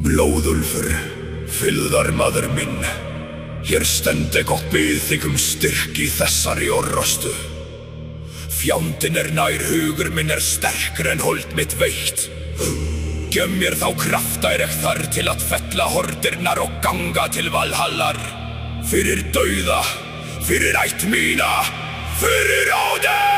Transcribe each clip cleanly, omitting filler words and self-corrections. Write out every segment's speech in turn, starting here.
Blóðúlfur, fylgðarmaður minn, hér stend ég og bið þig styrk í þessari orrustu. Fjandinn nær, hugur minn sterkri en hold mitt veitt. Gjöf mér þá krafta ég þar til að fella hordirnar og ganga til Valhallar. Fyrir dauða, fyrir ætt mína, fyrir Óðinn!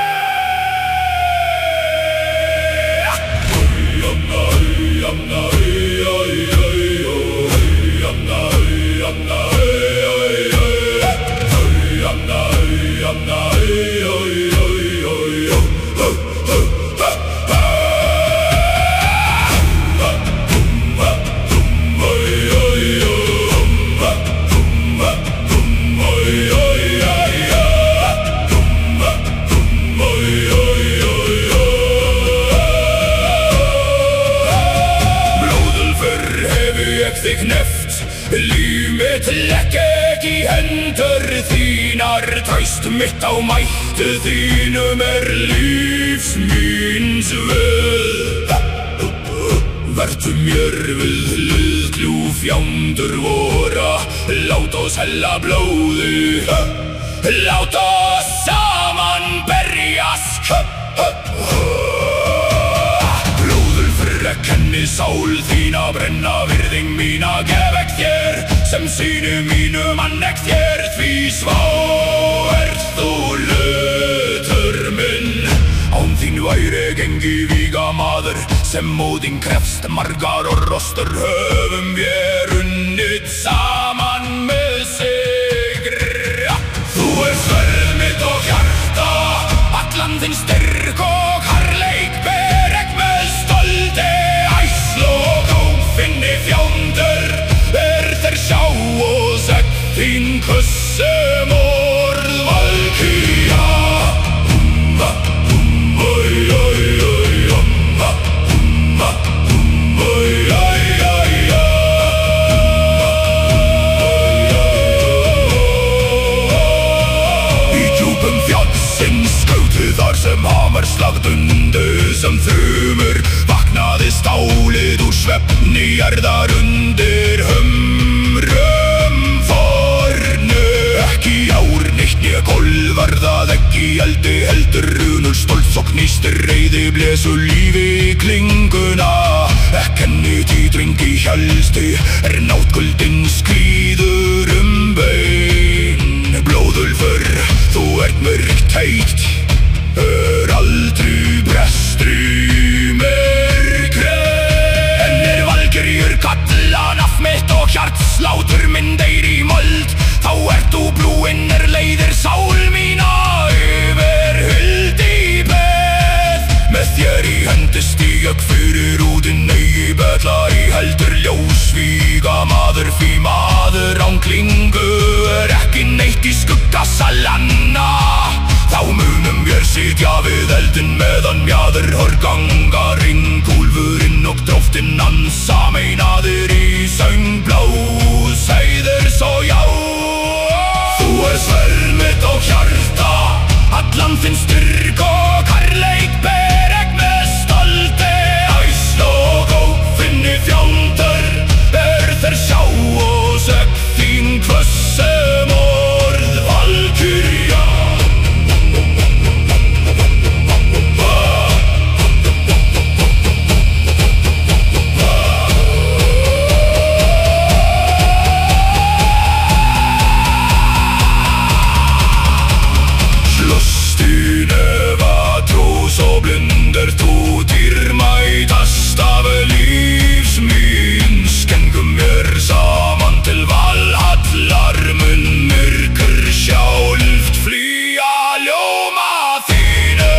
Þig neft, líf mitt legg ekki í hendur þínar. Traust mitt á mættu þínum lífs míns vöð. Vertu mér við hlið, ljúf fjándur vora. Lát oss hella blóði, lát oss saman berjast. Kenni sál þína brenna, virðing mína gef ek þér, sem syni mínu mann ek þér. Því svá ert þú hlutur minn, án þín væri gengi víga maður, sem Óðinn krefst. Margar orrustur höfum vér unnið saman með sigr. Þú sverð mitt og hjarta, allan þinn styrk og harleik ber ek með stolti. Sjá og segg þín kussum orð Valkyrja. Oi, oi, oi, oi, oi, oi, Í djúpum fjallsins skautu þar sem hamarslag dundi sem þrumur. Vaknaði stálið úr svefni jarðar undir Golvar það ekki eldi heldur runur stolts og gnýstir reiði blésu lífi í klinguna. Kenni títringi hjálsti náttkuldin skríður bein. Blóðúlfur, þú ert mörgt heitt, aldrei brestri í myrkri. En Valkyrjur kalla nafn mitt og hjartslátur minn deyr í mold, þá ert þú blúinn leiðir sál mína yfir huldi beð. Með þér í hendi stíg ég fyrir Óðinn, eigi betla í heldur ljósvíga maður. Því maður án klingu ekki neitt í skugga salanna. Þá munum vér sitja við eldin meðan mjaður hörganga. Ringúlfurinn og dróftinn hans sameinaðir í söng blóðseiður svo já. Þú sverð mitt og hjarta, allan þinn styrk og harleik ber ek með stolti. Æsl og ófinni fjándur þeir sjá og segg þín hvössum orð Valkyrja. Så blunder to dyrmætast av livs míns. Gengum mér saman til Valhallar, mun myrkur sjálft flýja ljóma þínu.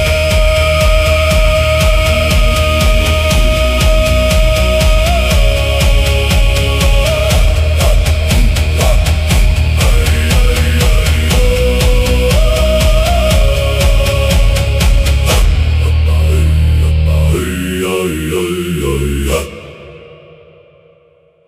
Oi, oi, oi, oi, oi.